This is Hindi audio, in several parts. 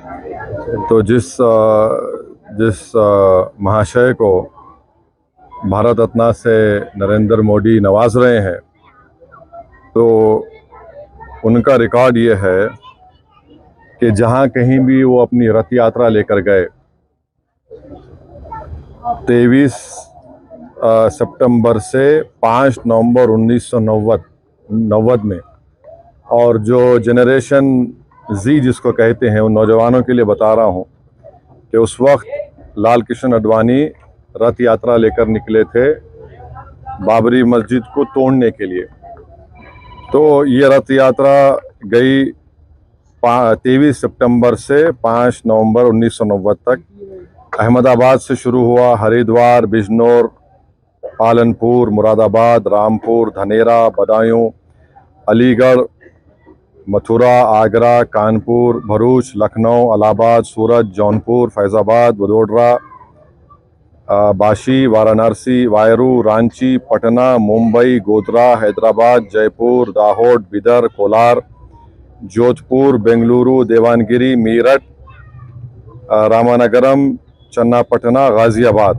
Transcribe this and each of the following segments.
तो जिस महाशय को भारत रत्न से नरेंद्र मोदी नवाज रहे हैं, तो उनका रिकॉर्ड ये है कि जहां कहीं भी वो अपनी रथ यात्रा लेकर गए, 23 सितंबर से 5 नवंबर 1990 में, और जो जनरेशन जी जिसको कहते हैं, उन नौजवानों के लिए बता रहा हूं कि उस वक्त लाल कृष्ण आडवाणी रथ यात्रा लेकर निकले थे बाबरी मस्जिद को तोड़ने के लिए। तो ये रथ यात्रा गई 23 सितंबर से 5 नवंबर 1990 तक। अहमदाबाद से शुरू हुआ, हरिद्वार, बिजनौर, पालनपुर, मुरादाबाद, रामपुर, धनेरा, बदायूं, अलीगढ़, मथुरा, आगरा, कानपुर, भरूच, लखनऊ, इलाहाबाद, सूरत, जौनपुर, फैज़ाबाद, वडोदरा, बाशी, वाराणसी, वायरू, रांची, पटना, मुंबई, गोधरा, हैदराबाद, जयपुर, दाहोद, बिदर, कोलार, जोधपुर, बेंगलुरु, देवानगिरी, मीरठ, रामानगरम, चन्नापटना, गाजियाबाद।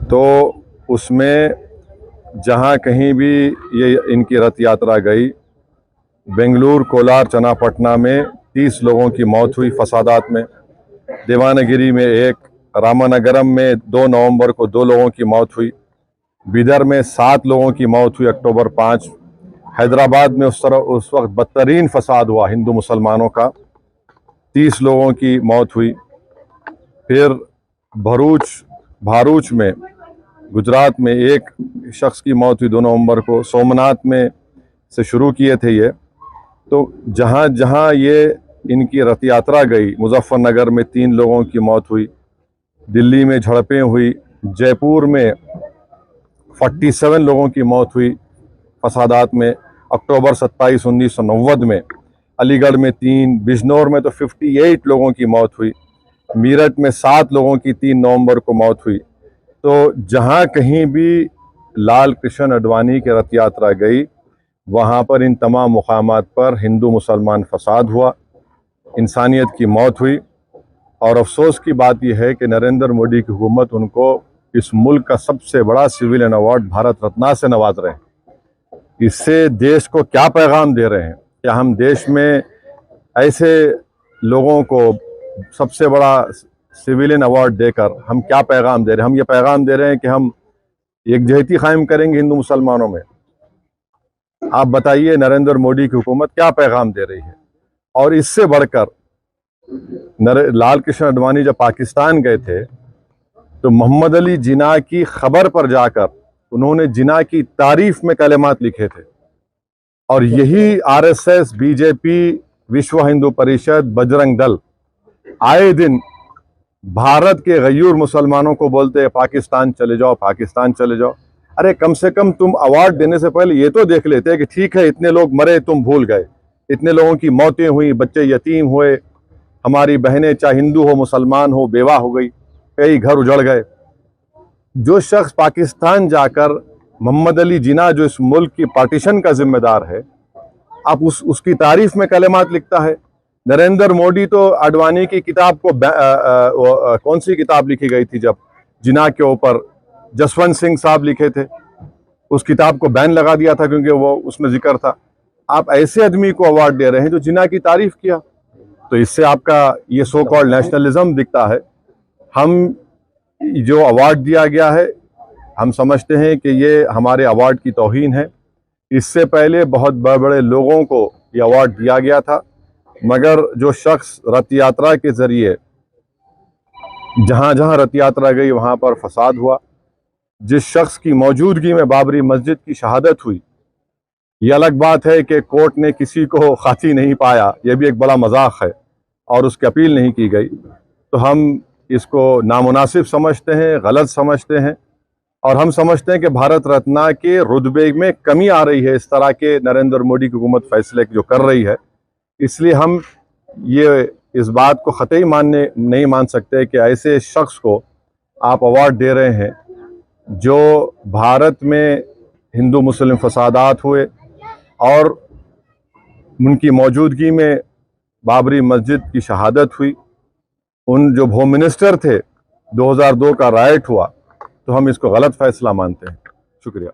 तो उसमें जहाँ कहीं भी ये इनकी रथ यात्रा गई, बेंगलुरु, कोलार, चन्नापटना में 30 लोगों की मौत हुई फसादात में, देवानगिरी में 1, रामानगरम में 2 नवंबर को 2 लोगों की मौत हुई, बिदर में 7 लोगों की मौत हुई अक्टूबर 5, हैदराबाद में उस वक्त बदतरीन फसाद हुआ हिंदू मुसलमानों का, 30 लोगों की मौत हुई। फिर भारूच में गुजरात में 1 शख्स की मौत हुई 2 नवंबर को। सोमनाथ में से शुरू किए थे ये। तो जहाँ जहाँ ये इनकी रथ यात्रा गई, मुजफ्फरनगर में 3 लोगों की मौत हुई, दिल्ली में झड़पें हुई, जयपुर में 47 लोगों की मौत हुई फसादात में अक्टूबर 27, 1990 में, अलीगढ़ में 3, बिजनौर में तो 58 लोगों की मौत हुई, मीरठ में 7 लोगों की 3 नवंबर को मौत हुई। तो जहाँ कहीं भी लाल कृष्ण आडवाणी की रथ यात्रा गई, वहाँ पर इन तमाम मुकामात पर हिंदू मुसलमान फसाद हुआ, इंसानियत की मौत हुई। और अफसोस की बात यह है कि नरेंद्र मोदी की हुकूमत उनको इस मुल्क का सबसे बड़ा सिविलियन अवार्ड भारत रत्न से नवाज रहे हैं। इससे देश को क्या पैगाम दे रहे हैं? क्या हम देश में ऐसे लोगों को सबसे बड़ा सिविलियन अवार्ड देकर हम क्या पैगाम दे रहे हैं? हम ये पैगाम दे रहे हैं कि हम एकजहती कायम करेंगे हिंदू मुसलमानों में। आप बताइए नरेंद्र मोदी की हुकूमत क्या पैगाम दे रही है? और इससे बढ़कर लाल कृष्ण आडवाणी जब पाकिस्तान गए थे, तो मोहम्मद अली जिन्ना की खबर पर जाकर उन्होंने जिन्ना की तारीफ में कलिमात लिखे थे। और यही आरएसएस, बीजेपी, विश्व हिंदू परिषद, बजरंग दल आए दिन भारत के गयूर मुसलमानों को बोलते हैं पाकिस्तान चले जाओ, पाकिस्तान चले जाओ। अरे कम से कम तुम अवार्ड देने से पहले ये तो देख लेते कि ठीक है, इतने लोग मरे, तुम भूल गए, इतने लोगों की मौतें हुई, बच्चे यतीम हुए, हमारी बहनें चाहे हिंदू हो मुसलमान हो बेवा हो गई, कई घर उजड़ गए। जो शख्स पाकिस्तान जाकर मोहम्मद अली जिन्ना जो इस मुल्क की पार्टीशन का जिम्मेदार है, आप उसकी तारीफ में कलिमात लिखता है। नरेंद्र मोदी तो आडवाणी की किताब को कौन सी किताब लिखी गई थी जब जिन्ना के ऊपर, जसवंत सिंह साहब लिखे थे, उस किताब को बैन लगा दिया था क्योंकि वो उसमें जिक्र था। आप ऐसे आदमी को अवार्ड दे रहे हैं जो जिन्ना की तारीफ किया, तो इससे आपका ये सो कॉल्ड नेशनलिज्म दिखता है। हम जो अवार्ड दिया गया है, हम समझते हैं कि ये हमारे अवार्ड की तौहीन है। इससे पहले बहुत बड़े बड़े लोगों को ये अवार्ड दिया गया था, मगर जो शख्स रथ यात्रा के जरिए जहाँ जहाँ रथ यात्रा गई वहाँ पर फसाद हुआ, जिस शख्स की मौजूदगी में बाबरी मस्जिद की शहादत हुई, ये अलग बात है कि कोर्ट ने किसी को खाती नहीं पाया, यह भी एक बड़ा मजाक है, और उसकी अपील नहीं की गई। तो हम इसको नामुनासिब समझते हैं, गलत समझते हैं, और हम समझते हैं कि भारत रत्न के रुतबे में कमी आ रही है इस तरह के नरेंद्र मोदी की हुकूमत फैसले जो कर रही है। इसलिए हम ये इस बात को ख़तई नहीं मान सकते कि ऐसे शख्स को आप अवार्ड दे रहे हैं जो भारत में हिंदू मुस्लिम फसादात हुए और उनकी मौजूदगी में बाबरी मस्जिद की शहादत हुई, उन जो होम मिनिस्टर थे, 2002 का राइट हुआ, तो हम इसको गलत फैसला मानते हैं। शुक्रिया।